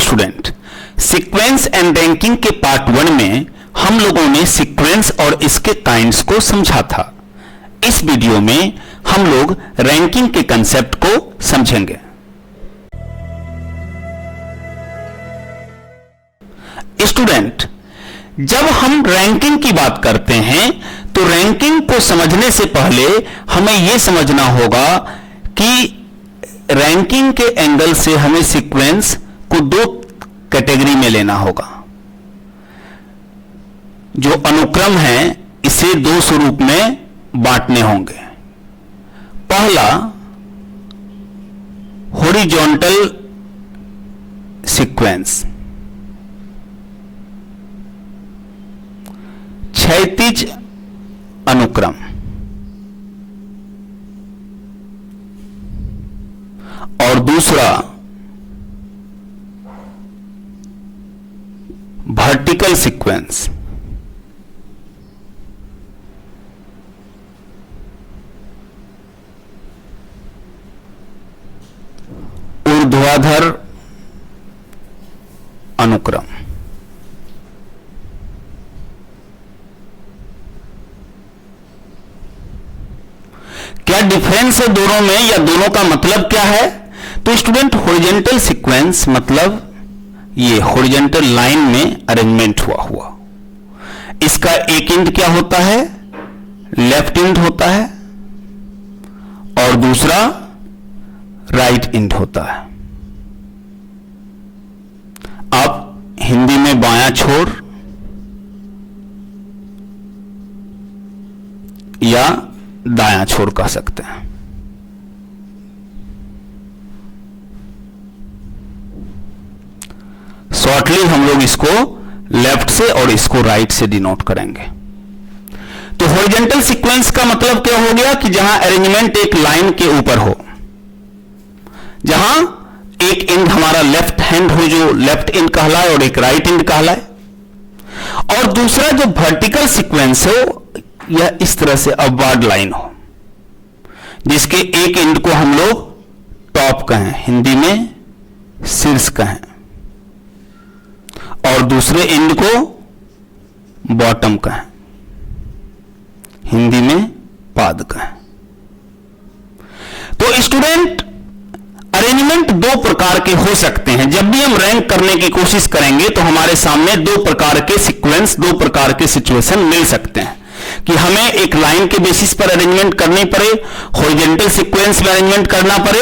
Student, sequence and ranking के part 1 में हम लोगों ने सीक्वेंस और इसके काइंड्स को समझा था। इस वीडियो में हम लोग रैंकिंग के कंसेप्ट को समझेंगे। स्टूडेंट, जब हम रैंकिंग की बात करते हैं तो रैंकिंग को समझने से पहले हमें यह समझना होगा कि रैंकिंग के एंगल से हमें सीक्वेंस को दो कैटेगरी में लेना होगा। जो अनुक्रम है इसे दो स्वरूप में बांटने होंगे। पहला हॉरिजॉन्टल सीक्वेंस, क्षैतिज अनुक्रम, और दूसरा वर्टिकल सीक्वेंस। ऊर्ध्वाधर अनुक्रम। क्या डिफरेंस है दोनों में या दोनों का मतलब क्या है? तो स्टूडेंट, हॉरिजॉन्टल सीक्वेंस मतलब ये हॉरिजॉन्टल लाइन में अरेंजमेंट हुआ। इसका एक एंड क्या होता है? लेफ्ट एंड होता है और दूसरा राइट एंड होता है। आप हिंदी में बायां छोर या दायां छोर कह सकते हैं। शॉर्टली हम लोग इसको लेफ्ट से और इसको राइट से डिनोट करेंगे। तो हॉरिजॉन्टल सीक्वेंस का मतलब क्या हो गया कि जहां अरेंजमेंट एक लाइन के ऊपर हो, जहां एक एंड हमारा लेफ्ट हैंड हो जो लेफ्ट एंड कहलाए और एक राइट एंड कहलाए, और दूसरा जो वर्टिकल सीक्वेंस हो यह इस तरह से अपवर्ड लाइन हो जिसके एक एंड को हम लोग टॉप कहें, हिंदी में शीर्ष कहें, और दूसरे एंड को बॉटम कहें, हिंदी में पाद कहें। तो स्टूडेंट, अरेंजमेंट दो प्रकार के हो सकते हैं। जब भी हम रैंक करने की कोशिश करेंगे तो हमारे सामने दो प्रकार के सीक्वेंस, दो प्रकार के सिचुएशन मिल सकते हैं कि हमें एक लाइन के बेसिस पर अरेंजमेंट करनी पड़े, हॉरिजॉन्टल सीक्वेंस में अरेंजमेंट करना पड़े,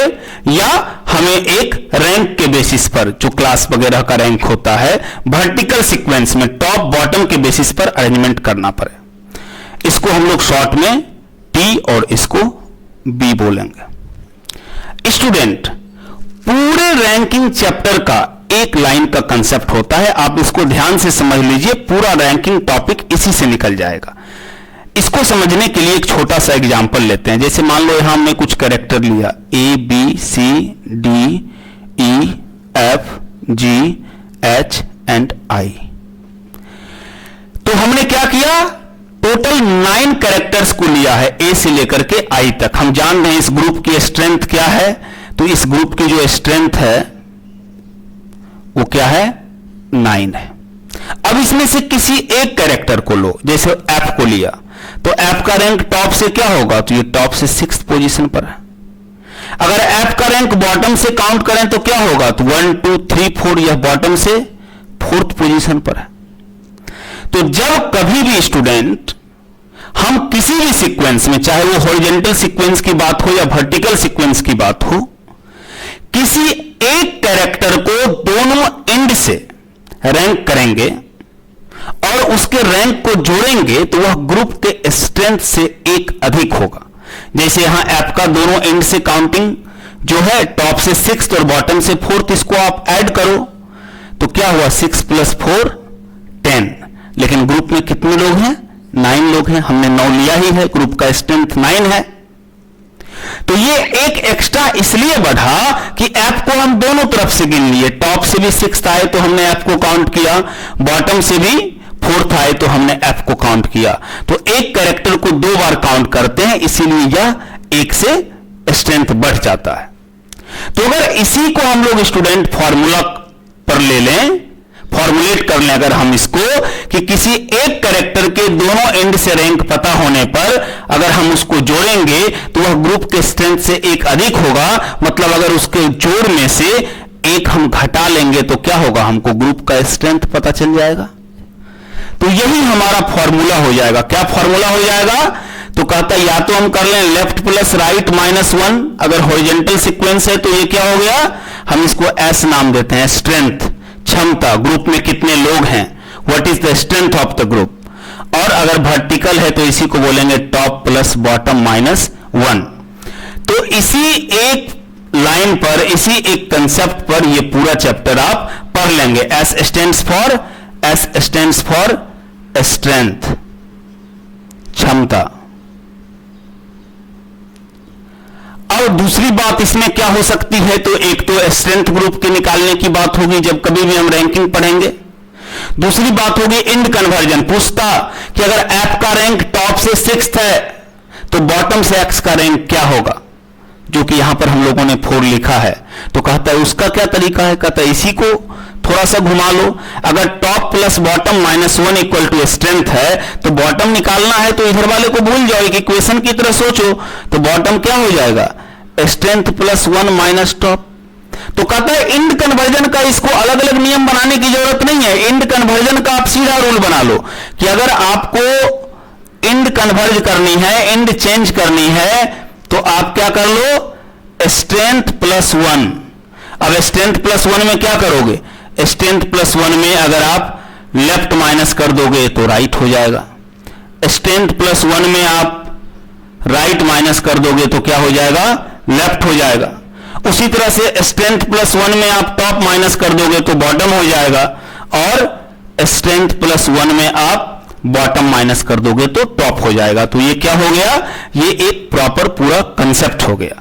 या हमें एक रैंक के बेसिस पर, जो क्लास वगैरह का रैंक होता है, वर्टिकल सीक्वेंस में टॉप बॉटम के बेसिस पर अरेंजमेंट करना पड़े। इसको हम लोग शॉर्ट में टी और इसको बी बोलेंगे। स्टूडेंट, पूरे रैंकिंग चैप्टर का एक लाइन का कंसेप्ट होता है। आप इसको ध्यान से समझ लीजिए, पूरा रैंकिंग टॉपिक इसी से निकल जाएगा। इसको समझने के लिए एक छोटा सा एग्जांपल लेते हैं। जैसे मान लो यहां हमने कुछ कैरेक्टर लिया, A B C D E F G H and I. तो हमने क्या किया? टोटल 9 कैरेक्टर्स को लिया है, ए से लेकर के आई तक। हम जान रहे हैं इस ग्रुप की स्ट्रेंथ क्या है, तो इस ग्रुप की जो स्ट्रेंथ है वो क्या है? 9 है। अब इसमें से किसी एक कैरेक्टर को लो, जैसे एफ को लिया, तो एफ का रैंक टॉप से क्या होगा? तो ये टॉप से 6th पोजीशन पर है। अगर एफ का रैंक बॉटम से काउंट करें तो क्या होगा? तो 1 2 3 4, यह बॉटम से 4th पोजीशन पर है। तो जब कभी भी स्टूडेंट हम किसी भी सीक्वेंस में, चाहे वो हॉरिजॉन्टल सीक्वेंस की बात हो या वर्टिकल सीक्वेंस की बात हो, किसी एक कैरेक्टर को दोनों एंड से रैंक करेंगे और उसके रैंक को जोड़ेंगे तो वह ग्रुप के स्ट्रेंथ से एक अधिक होगा। जैसे यहां एफ का दोनों एंड से काउंटिंग जो है, टॉप से 6th और बॉटम से 4th, इसको आप ऐड करो तो क्या हुआ? 6 + 4 10। लेकिन ग्रुप में कितने लोग हैं? 9 लोग हैं। हमने 9 लिया ही है, ग्रुप का स्ट्रेंथ 9 है। तो ये एक एक्स्ट्रा इसलिए बढ़ा कि एफ को हम दोनों तरफ से गिन लिए। टॉप से भी 6th आए तो हमने एफ को काउंट किया, बॉटम से भी 4th आए तो हमने एफ को काउंट किया। तो एक कैरेक्टर को 2 बार काउंट करते हैं, इसीलिए यह 1 से स्ट्रेंथ बढ़ जाता है। तो अगर इसी को हम लोग स्टूडेंट फॉर्मूला पर ले लें, फॉर्मुलेट कर लें अगर हम इसको, कि किसी एक कैरेक्टर के दोनों एंड से रैंक पता होने पर अगर हम उसको जोड़ेंगे तो वह ग्रुप के स्ट्रेंथ से एक अधिक होगा। मतलब अगर उसके जोड़ में से एक हम घटा लेंगे तो क्या होगा, हमको ग्रुप का स्ट्रेंथ पता चल जाएगा। तो यही हमारा फॉर्मूला हो जाएगा। क्या फॉर्मूला हो जाएगा, तो कहता है या तो हम कर लें लेफ्ट प्लस राइट -1, अगर हॉरिजॉन्टल सीक्वेंस है तो ये क्या हो गया, हम इसको एस नाम देते हैं, स्ट्रेंथ, क्षमता, ग्रुप में कितने लोग हैं, what is the strength of the group. और अगर वर्टिकल है तो इसी को बोलेंगे टॉप प्लस बॉटम -1। तो इसी एक लाइन पर, इसी एक कंसेप्ट पर ये पूरा चैप्टर आप पढ़ लेंगे। एस स्टैंड्स फॉर स्ट्रेंथ, क्षमता। और दूसरी बात इसमें क्या हो सकती है, तो एक तो स्ट्रेंथ ग्रुप के निकालने की बात होगी जब कभी भी हम रैंकिंग पढ़ेंगे। दूसरी बात होगी इंड कन्वर्जन, पूछता कि अगर एफ का रैंक टॉप से 6th है तो बॉटम से एक्स का रैंक क्या होगा, जो कि यहां पर हम लोगों ने 4 लिखा है। तो कहता है उसका क्या तरीका है, कहता है इसी को थोड़ा सा घुमा लो। अगर top plus bottom -1 equal to strength है तो बॉटम निकालना है तो इधर वाले को भूल जाओ, एक इक्वेशन की तरह सोचो, तो बॉटम क्या हो जाएगा, स्ट्रेंथ प्लस 1 माइनस टॉप। तो कहता है इंड कन्वर्जन का इसको अलग अलग नियम बनाने की जरूरत नहीं है। इंड कन्वर्जन का आप सीधा रूल बना लो कि अगर आपको इंड कन्वर्ज करनी है, इंड चेंज करनी है, तो आप क्या कर लो, स्ट्रेंथ प्लस 1। अब स्ट्रेंथ प्लस 1 में क्या करोगे, स्ट्रेंथ प्लस 1 में अगर आप लेफ्ट माइनस कर दोगे तो राइट हो जाएगा, स्ट्रेंथ प्लस 1 में आप राइट माइनस कर दोगे तो क्या हो जाएगा, लेफ्ट हो जाएगा। उसी तरह से स्ट्रेंथ प्लस 1 में आप टॉप माइनस कर दोगे तो बॉटम हो जाएगा, और स्ट्रेंथ प्लस 1 में आप बॉटम माइनस कर दोगे तो टॉप हो जाएगा। तो ये क्या हो गया, ये एक प्रॉपर पूरा कंसेप्ट हो गया।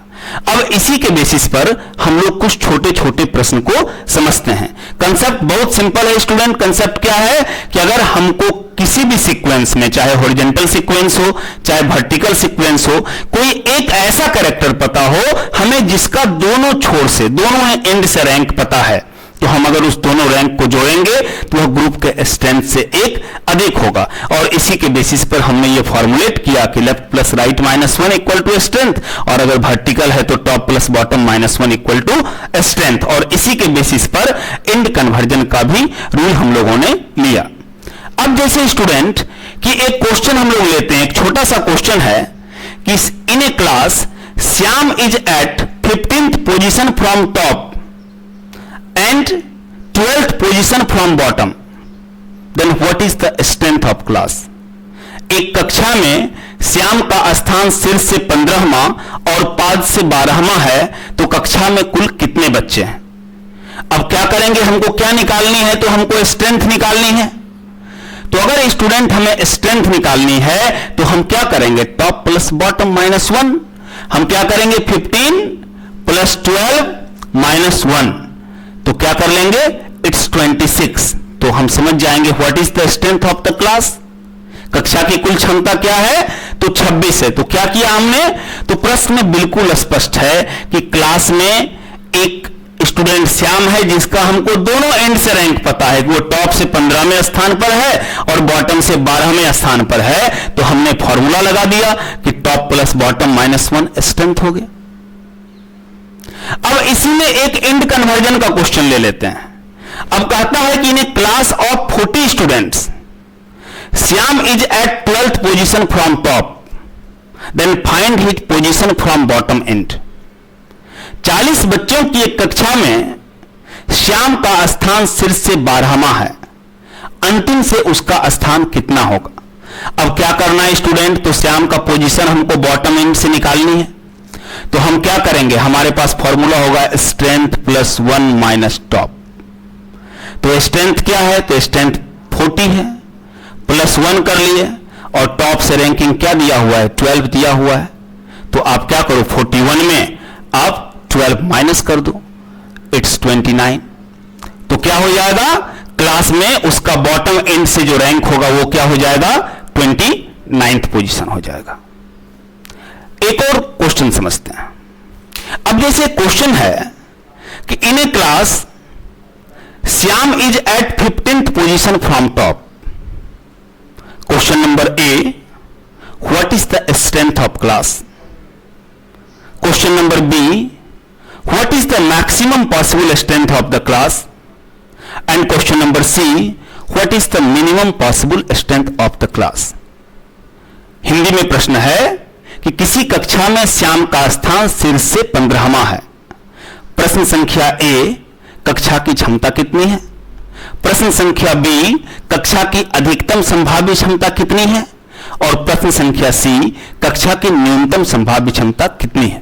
अब इसी के बेसिस पर हम लोग कुछ छोटे छोटे प्रश्न को समझते हैं। कंसेप्ट बहुत सिंपल है स्टूडेंट। कंसेप्ट क्या है कि अगर हमको किसी भी सीक्वेंस में, चाहे हॉरिजॉन्टल सीक्वेंस हो चाहे वर्टिकल सीक्वेंस हो, कोई एक ऐसा कैरेक्टर पता हो हमें जिसका दोनों छोर से, दोनों एंड से रैंक पता है, तो हम अगर उस दोनों रैंक को जोड़ेंगे तो वह ग्रुप के स्ट्रेंथ से एक अधिक होगा। और इसी के बेसिस पर हमने ये फॉर्मुलेट किया कि left plus right -1 equal to strength, और अगर वर्टिकल है तो top plus bottom -1 equal to strength. और इसी के बेसिस पर इंड कन्वर्जन का भी रूल हम लोगों ने लिया। अब जैसे स्टूडेंट कि एक क्वेश्चन हम लोग लेते हैं, एक छोटा सा क्वेश्चन है कि in a class Shyam is at 15th position from top and 12th position from bottom, then what is the strength of class? एक कक्षा में श्याम का स्थान शीर्ष से 15वां और पाद से 12वां है, तो कक्षा में कुल कितने बच्चे हैं। अब क्या करेंगे, हमको क्या निकालनी है, तो हमको स्ट्रेंथ निकालनी है। तो अगर स्टूडेंट हमें स्ट्रेंथ निकालनी है तो हम क्या करेंगे, टॉप प्लस बॉटम -1, हम क्या करेंगे 15 प्लस 12 -1, तो क्या कर लेंगे, इट्स 26। तो हम समझ जाएंगे what is the strength of the class. कक्षा की कुल क्षमता क्या है, तो 26 है। तो क्या किया हमने, तो प्रश्न में बिल्कुल स्पष्ट है कि क्लास में एक स्टूडेंट श्याम है जिसका हमको दोनों एंड से रैंक पता है, वो टॉप से 15वें स्थान पर है और बॉटम से 12वें स्थान पर है। तो हमने फॉर्मूला लगा दिया कि टॉप प्लस बॉटम -1 स्ट्रेंथ हो गया। अब इसी में एक इंड कन्वर्जन का क्वेश्चन ले लेते हैं। अब कहता है कि in a class of 40 students Shyam is at 12th position from top, then find his position from bottom end. 40 बच्चों की एक कक्षा में श्याम का स्थान शीर्ष से 12वां है, अंतिम से उसका स्थान कितना होगा। अब क्या करना है स्टूडेंट, तो श्याम का पोजीशन हमको बॉटम एंड से निकालनी है। तो हम क्या करेंगे, हमारे पास फॉर्मूला होगा स्ट्रेंथ प्लस 1 माइनस टॉप। तो स्ट्रेंथ क्या है, तो स्ट्रेंथ 40 है, प्लस 1 कर लिए, और टॉप से रैंकिंग क्या दिया हुआ है, 12 दिया हुआ है। तो आप क्या करो, 41 में आप 12 माइनस कर दो, इट्स 29। तो क्या हो जाएगा, क्लास में उसका बॉटम एंड से जो रैंक होगा वो क्या हो जाएगा, 29th पोजीशन हो जाएगा। एक और क्वेश्चन समझते हैं। अब जैसे क्वेश्चन है कि in a class Shyam is at 15th position from top. Question number A, what is the strength of class. Question number B, what is the maximum possible strength of the class. And question number C, what is the minimum possible strength of the class. Hindi में प्रश्न है कि किसी कक्षा में श्याम का स्थान शीर्ष से 15वां है. प्रश्न संख्या ए, कक्षा की क्षमता कितनी है. प्रश्न संख्या बी, कक्षा की अधिकतम संभाव्य क्षमता कितनी है. और प्रश्न संख्या सी, कक्षा की न्यूनतम संभाव्य क्षमता कितनी है.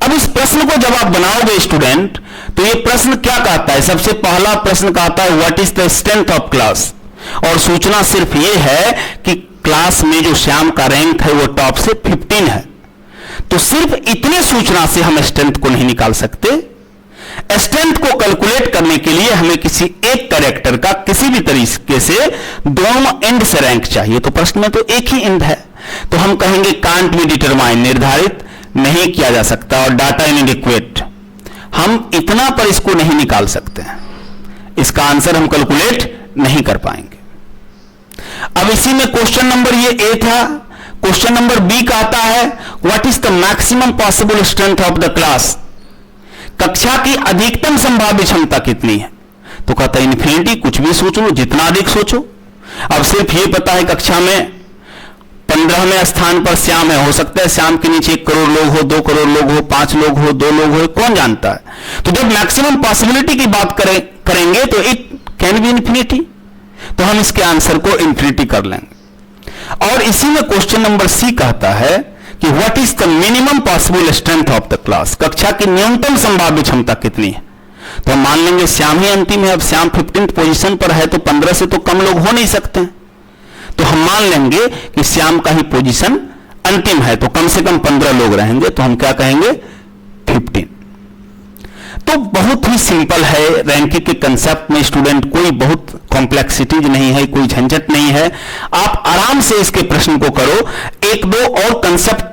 अब इस प्रश्न को जब आप बनाओगे स्टूडेंट, तो ये प्रश्न क्या कहता है. सबसे पहला प्रश्न कहता है what is the strength of class. और सूचना सिर्फ ये है कि क्लास में जो श्याम का रैंक है वो टॉप से 15 है. तो सिर्फ इतने सूचना से हम स्ट्रेंथ को नहीं निकाल सकते. स्ट्रेंथ को कैलकुलेट करने के लिए हमें किसी एक कैरेक्टर का किसी भी तरीके से दोनों एंड से रैंक चाहिए. तो प्रश्न में तो एक ही एंड है, तो हम कहेंगे कांट बी डिटरमाइन, निर्धारित नहीं किया जा सकता. और डाटा इनएडिक्वेट, हम इतना पर इसको नहीं निकाल सकते हैं. इसका आंसर हम कैलकुलेट नहीं कर पाएंगे. अब इसी में क्वेश्चन नंबर ये ए था. क्वेश्चन नंबर बी कहता है what is the maximum possible strength of the class. कक्षा की अधिकतम संभाव्य क्षमता कितनी है. तो कहता है इन्फिनिटी, कुछ भी सोच लो, जितना अधिक सोचो. अब सिर्फ ये पता है कक्षा में 15वें स्थान पर श्याम है. हो सकता है श्याम के नीचे 1 करोड़ लोग हो, 2 करोड़ लोग हो, 5 लोग हो, 2 लोग हो, कौन जानता है. तो जब मैक्सिमम पॉसिबिलिटी की बात करेंगे तो इट कैन बी इन्फिनिटी. तो हम इसके आंसर को इन्फिनिटी कर लेंगे. और इसी में क्वेश्चन नंबर सी कहता है कि what is the minimum possible strength of the class. कक्षा की न्यूनतम संभाव्य क्षमता कितनी है. तो हम मान लेंगे श्याम ही अंतिम है. अब श्याम 15th पोजीशन पर है, तो 15 से तो कम लोग हो नहीं सकते. तो हम मान लेंगे कि श्याम का ही पोजीशन अंतिम है, तो कम से कम 15 लोग रहेंगे. तो हम क्या कहेंगे, 15. तो बहुत ही सिंपल है. रैंकिंग के कंसेप्ट में स्टूडेंट कोई बहुत कॉम्प्लेक्सिटीज नहीं है, कोई झंझट नहीं है. आप आराम से इसके प्रश्न को करो. एक दो और कंसेप्ट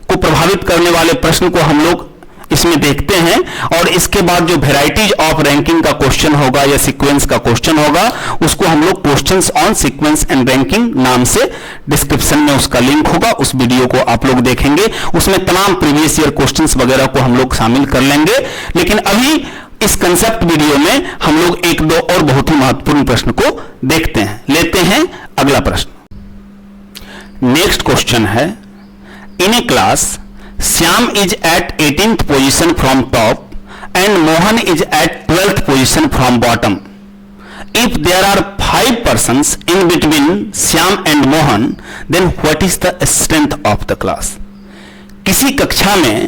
को प्रभावित करने वाले प्रश्न को हम लोग इसमें देखते हैं. और इसके बाद जो वेराइटीज ऑफ रैंकिंग का क्वेश्चन होगा या सीक्वेंस का क्वेश्चन होगा, उसको हम लोग questions on sequence and ranking नाम से डिस्क्रिप्शन में उसका लिंक होगा. उस वीडियो को आप लोग देखेंगे. उसमें तमाम प्रीवियस ईयर क्वेश्चंस वगैरह को हम लोग शामिल कर लेंगे. लेकिन अभी इस कंसेप्ट वीडियो में हम लोग एक दो और बहुत ही महत्वपूर्ण प्रश्न को देखते हैं. लेते हैं अगला प्रश्न. नेक्स्ट क्वेश्चन है, इन a class Shyam is at 18th position from top and Mohan is at 12th position from bottom. If there are 5 persons in between Shyam and Mohan, then what is the strength of the class? किसी कक्षा में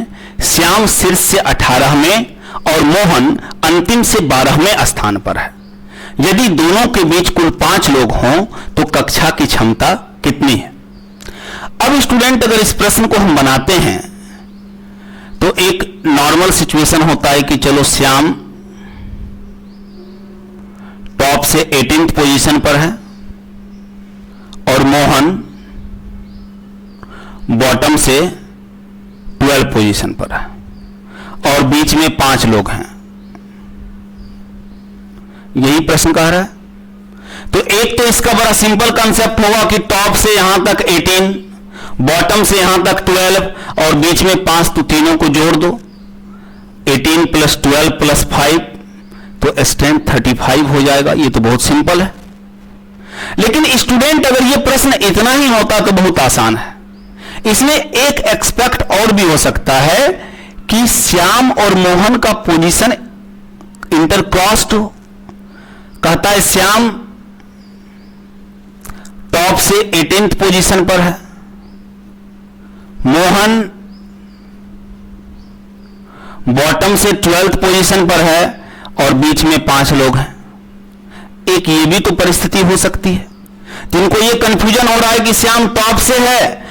श्याम शीर्ष से 18वें और मोहन अंतिम से 12वें स्थान पर है. यदि दोनों के बीच कुल 5 लोग हों तो कक्षा की क्षमता कितनी है. अब स्टूडेंट अगर इस प्रश्न को हम बनाते हैं तो एक नॉर्मल सिचुएशन होता है कि चलो श्याम टॉप से 18th पोजीशन पर है और मोहन बॉटम से 12th पोजीशन पर है और बीच में 5 लोग हैं. यही प्रश्न कह रहा है. तो एक तो इसका बड़ा सिंपल कंसेप्ट होगा कि टॉप से यहां तक 18, बॉटम से यहां तक 12 और बीच में 5, तो तीनों को जोड़ दो. 18 प्लस 12 प्लस 5, तो स्ट्रेंथ 35 हो जाएगा. ये तो बहुत सिंपल है. लेकिन स्टूडेंट अगर ये प्रश्न इतना ही होता तो बहुत आसान है. इसमें एक एक्सपेक्ट और भी हो सकता है कि श्याम और मोहन का पोजीशन इंटरक्रॉस्ड हो. कहता है श्याम टॉप से 18th पोजीशन पर है, मोहन बॉटम से 12th पोजीशन पर है और बीच में 5 लोग हैं. एक ये भी तो परिस्थिति हो सकती है. जिनको ये कंफ्यूजन हो रहा है कि श्याम टॉप से है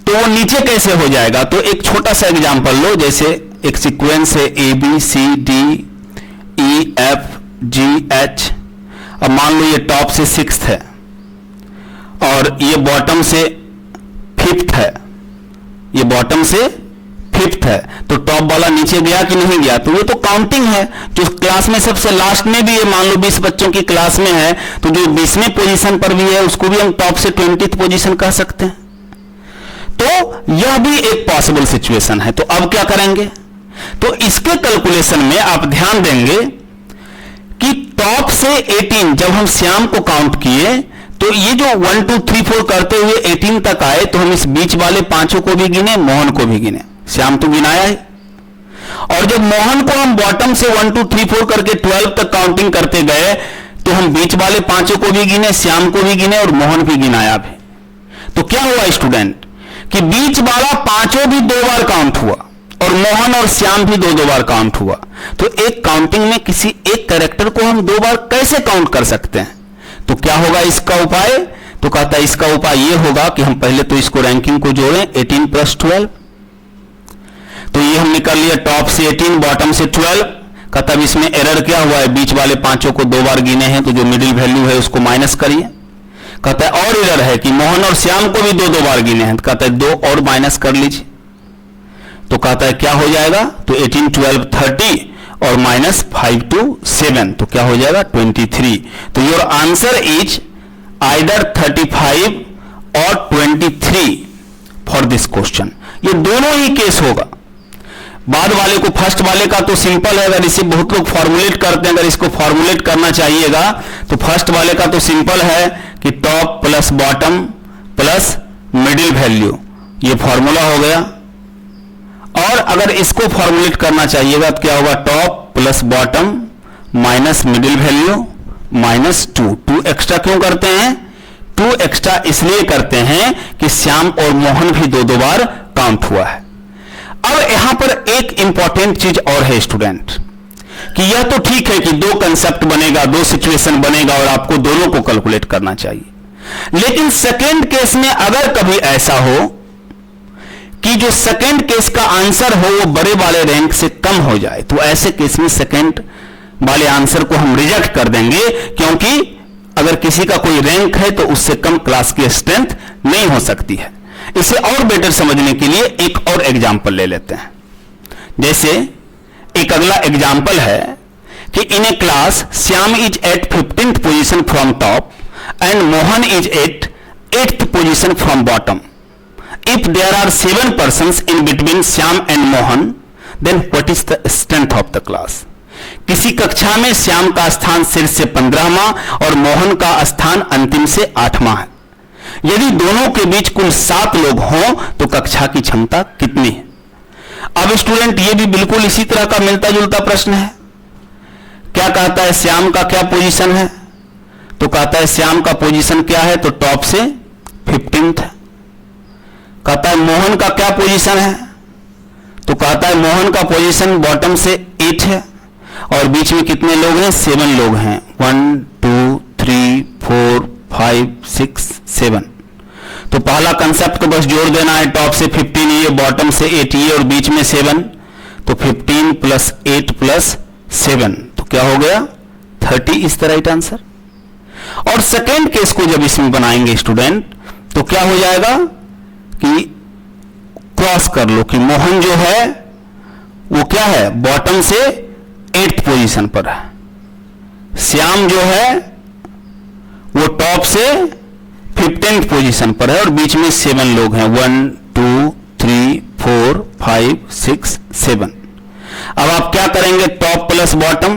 तो वो नीचे कैसे हो जाएगा. तो एक छोटा सा एग्जांपल लो. जैसे एक सीक्वेंस है ABCDEFGH. अब मान लो ये टॉप से 6th है और ये बॉटम से 5th है. ये बॉटम से 5th है, तो टॉप वाला नीचे गया कि नहीं गया? तो ये तो काउंटिंग है। जो क्लास में सबसे लास्ट में भी है, मान लो 20 बच्चों की क्लास में है, तो जो 20वें पोजीशन पर भी है उसको भी हम टॉप से 20th पोजीशन कह सकते हैं। तो यह भी एक पॉसिबल सिचुएशन है। तो अब क्या करेंगे? तो इसके कैलकुलेशन में आप ध्यान देंगे कि टॉप से 18 जब हम श्याम को काउंट किए तो ये जो 1 2 3 4 करते हुए 18 तक आए, तो हम इस बीच वाले पांचों को भी गिने, मोहन को भी गिने। श्याम तो गिनाया है। और जब मोहन को हम बॉटम से 1 2 3 4 करके 12 तक काउंटिंग करते गए, तो हम बीच वाले पांचों को भी गिने, श्याम को भी गिने और मोहन भी गिनाया भी। तो क्या हुआ स्टूडेंट कि बीच वाला पांचों भी 2 बार काउंट हुआ और मोहन और श्याम भी 2 बार काउंट हुआ। तो एक काउंटिंग में किसी एक कैरेक्टर को हम 2 बार कैसे काउंट कर सकते हैं? तो क्या होगा इसका उपाय? तो कहता है इसका उपाय ये होगा कि हम पहले तो इसको रैंकिंग को जोड़ें, 18 + 12। तो ये हम निकाल लिया टॉप से 18 बॉटम से 12। कहता है इसमें एरर क्या हुआ है? बीच वाले पांचों को 2 बार गिने हैं, तो जो मिडिल वैल्यू है उसको माइनस करिए। कहता है और एरर है कि मोहन और श्याम को भी 2 बार गिने हैं, तो कहता है 2 और माइनस कर लीजिए। तो कहता है क्या हो जाएगा? तो 18 12 30 और -5 to 7, तो क्या हो जाएगा? 23। तो योर आंसर इज आइदर 35 और 23 फॉर दिस क्वेश्चन। ये दोनों ही केस होगा। बाद वाले को, फर्स्ट वाले का तो सिंपल है, अगर इसे बहुत लोग फॉर्मुलेट करते हैं, अगर इसको फॉर्मुलेट करना चाहिएगा तो फर्स्ट वाले का तो सिंपल है कि top plus bottom plus middle value, ये फॉर्मूला हो गया। और अगर इसको फॉर्मुलेट करना चाहिएगा तो क्या होगा? Top plus bottom minus middle value -2। 2 extra क्यों करते हैं? 2 एक्स्ट्रा इसलिए करते हैं कि श्याम और मोहन भी 2 बार काउंट हुआ है। अब यहां पर एक इंपॉर्टेंट चीज और है स्टूडेंट, कि यह तो ठीक है कि 2 कंसेप्ट बनेगा, 2 सिचुएशन बनेगा और आपको दोनों को कैलकुलेट करना चाहिए। लेकिन सेकेंड केस में अगर कभी ऐसा हो कि जो सेकेंड केस का आंसर हो वो बड़े वाले रैंक से कम हो जाए, तो ऐसे केस में सेकेंड वाले आंसर को हम रिजेक्ट कर देंगे, क्योंकि अगर किसी का कोई रैंक है तो उससे कम क्लास की स्ट्रेंथ नहीं हो सकती है। इसे और बेटर समझने के लिए एक और एग्जांपल ले लेते हैं। जैसे एक अगला एग्जांपल है कि in a class Shyam is at 15th position from top and Mohan is at 8th position from bottom. If there are 7 persons in between Shyam and Mohan, then what is the strength of the class? किसी कक्षा में श्याम का स्थान शीर्ष से 15वां और मोहन का स्थान अंतिम से 8वां है। यदि दोनों के बीच कुल 7 लोग हों तो कक्षा की क्षमता कितनी है? अब स्टूडेंट ये भी बिल्कुल इसी तरह का मिलता जुलता प्रश्न है। क्या कहता है? श्याम का क्या पोजीशन है? तो कहता है श्याम का पोजीशन क्या है? तो टॉप से 15th है। कहता है मोहन का क्या पोजीशन है? तो कहता है मोहन का पोजीशन बॉटम से 8 है और बीच में कितने लोग हैं? 7 लोग हैं। 1 2 3 4 5 6 7। तो पहला कंसेप्ट को बस जोड़ देना है, टॉप से 15 ये, बॉटम से 8 ये और बीच में 7, तो 15 + 8 + 7, तो क्या हो गया? 30 इज द राइट आंसर। और सेकेंड केस को जब इसमें बनाएंगे स्टूडेंट तो क्या हो जाएगा कि क्रॉस कर लो कि मोहन जो है वो क्या है? बॉटम से 8th पोजीशन पर है। श्याम जो है वो टॉप से 15th पोजीशन पर है और बीच में 7 लोग हैं। 1 2 3 4 5 6 7। अब आप क्या करेंगे? Top plus bottom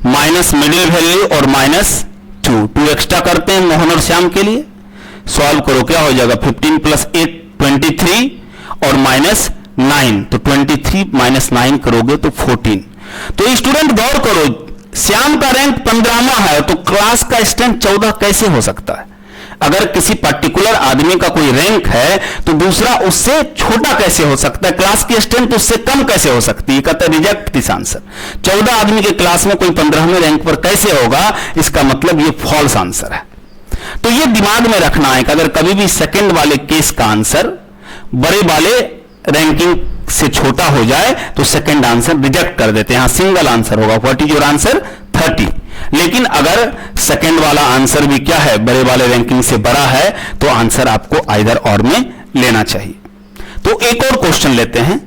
minus middle value और -2 एक्स्ट्रा करते हैं मोहन और श्याम के लिए। सॉल्व करो, क्या हो जाएगा? 15 + 8 23 और -9, तो 23 - 9 करोगे तो 14। तो स्टूडेंट गौर करो, श्याम का रैंक 15वां है तो क्लास का स्ट्रेंथ 14 कैसे हो सकता है? अगर किसी पर्टिकुलर आदमी का कोई रैंक है तो दूसरा उससे छोटा कैसे हो सकता है? क्लास की स्ट्रेंथ उससे कम कैसे हो सकती है? कहता है रिजेक्ट दिस आंसर। 14 आदमी के क्लास में कोई 15वें रैंक पर कैसे होगा? इसका मतलब ये फॉल्स आंसर है। तो ये दिमाग में रखना है कि अगर कभी भी सेकंड वाले केस का आंसर बड़े वाले रैंकिंग से छोटा हो जाए तो सेकंड आंसर रिजेक्ट कर देते हैं। यहां सिंगल आंसर होगा, व्हाट इज योर आंसर? 30। लेकिन अगर सेकंड वाला आंसर भी क्या है? बड़े वाले रैंकिंग से बड़ा है तो आंसर आपको आइदर और में लेना चाहिए। तो एक और क्वेश्चन लेते हैं।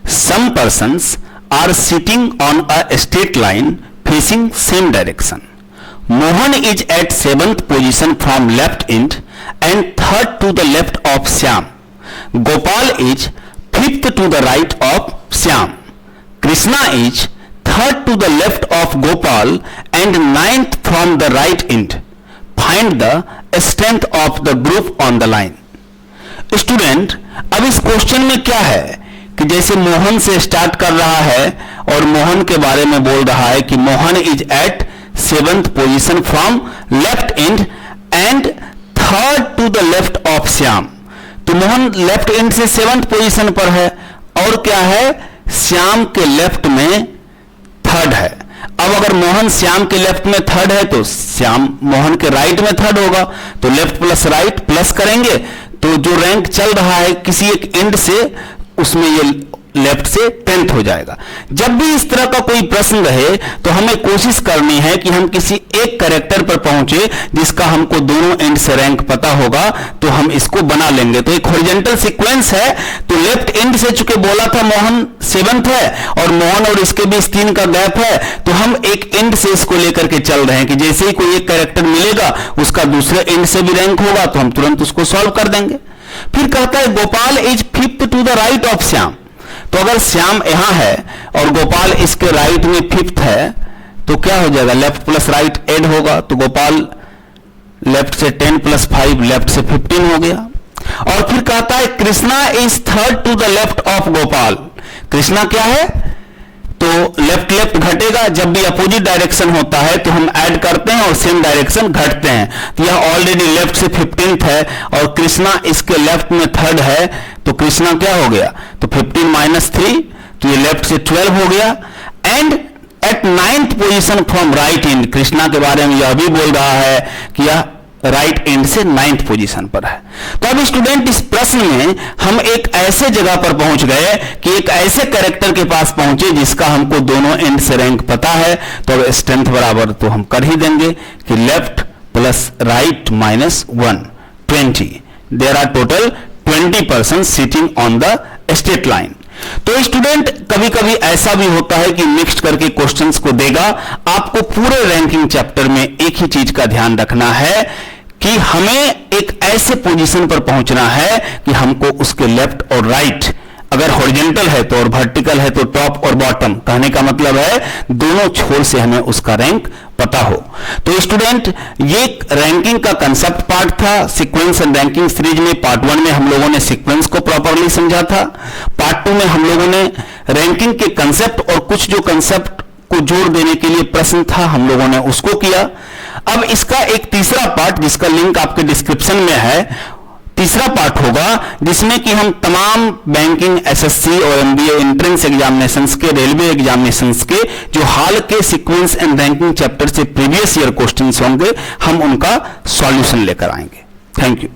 Some persons are sitting on a straight line facing same direction. Mohan is at 7th position from left end and 3rd to the left of Shyam. Gopal is 5th to the right of Shyam. Krishna is 3rd to the left of Gopal and 9th from the right end. Find the strength of the group on the line. Student, अब इस question में क्या है कि जैसे मोहन से start कर रहा है और मोहन के बारे में बोल रहा है कि Mohan is at 7th position from left end and 3rd to the left of Shyam. तो मोहन लेफ्ट एंड से 7th पोजीशन पर है और क्या है, श्याम के लेफ्ट में 3rd है। अब अगर मोहन श्याम के लेफ्ट में 3rd है तो श्याम मोहन के राइट में 3rd होगा, तो लेफ्ट प्लस राइट प्लस करेंगे तो जो रैंक चल रहा है किसी एक एंड से उसमें ये लेफ्ट से 10th हो जाएगा। जब भी इस तरह का कोई प्रश्न रहे तो हमें कोशिश करनी है कि हम किसी एक कैरेक्टर पर पहुंचे जिसका हमको दोनों एंड से रैंक पता होगा, तो हम इसको बना लेंगे। तो एक हॉरिजॉन्टल सीक्वेंस है, तो लेफ्ट एंड से चूंकि बोला था मोहन 7th है और मोहन और इसके बीच 3 का गैप है, तो हम एक एंड से इसको लेकर के चल रहे हैं कि जैसे ही कोई एक कैरेक्टर मिलेगा उसका दूसरे एंड से भी रैंक होगा तो हम तुरंत उसको सॉल्व कर देंगे। फिर कहता है Gopal is 5th to the right of Shyam. तो अगर श्याम यहां है और गोपाल इसके राइट में 5th है तो क्या हो जाएगा, लेफ्ट प्लस राइट ऐड होगा, तो गोपाल लेफ्ट से 10 प्लस 5 लेफ्ट से 15 हो गया। और फिर कहता है Krishna is 3rd to the left of Gopal. Krishna क्या है, तो लेफ्ट लेफ्ट घटेगा, जब भी अपोजिट डायरेक्शन होता है तो हम ऐड करते हैं और सेम डायरेक्शन घटते हैं। तो यह ऑलरेडी लेफ्ट से 15th है और कृष्णा इसके लेफ्ट में 3rd है, तो कृष्णा क्या हो गया, तो 15 - 3 तो ये लेफ्ट से 12 हो गया। And at 9th position from right end, Krishna के बारे में यह भी बोल रहा है कि यह राइट एंड से 9th पोजीशन पर है। तो अब स्टूडेंट इस प्रश्न में हम एक ऐसे जगह पर पहुंच गए कि एक ऐसे कैरेक्टर के पास पहुंचे जिसका हमको दोनों एंड से रैंक पता है, तो अब स्ट्रेंथ बराबर तो हम कर ही देंगे कि left plus right minus 1 20। There are total 20 person sitting on the straight line. तो स्टूडेंट कभी कभी ऐसा भी होता है कि मिक्स्ड करके क्वेश्चंस को देगा। आपको पूरे रैंकिंग चैप्टर में एक ही चीज का ध्यान रखना है कि हमें एक ऐसे पोजीशन पर पहुंचना है कि हमको उसके लेफ्ट और राइट, अगर हॉरिजॉन्टल है तो और वर्टिकल है तो टॉप और बॉटम, कहने का मतलब है दोनों छोर से हमें उसका रैंक पता हो। तो स्टूडेंट ये रैंकिंग का कंसेप्ट पार्ट था। सीक्वेंस एंड रैंकिंग सीरीज में पार्ट 1 में हम लोगों ने सीक्वेंस को प्रॉपर्ली समझा था। पार्ट 2 में हम लोगों ने रैंकिंग के कंसेप्ट और कुछ जो कंसेप्ट को जोड़ देने के लिए प्रश्न था हम लोगों ने उसको किया। अब इसका एक तीसरा पार्ट जिसका लिंक आपके डिस्क्रिप्शन में है, तीसरा पार्ट होगा जिसमें कि हम तमाम बैंकिंग, एसएससी और एमबीए एंट्रेंस एग्जामिनेशंस के, रेलवे एग्जामिनेशंस के जो हाल के सीक्वेंस एंड रैंकिंग चैप्टर से प्रीवियस ईयर क्वेश्चंस होंगे हम उनका सॉल्यूशन लेकर आएंगे। Thank you.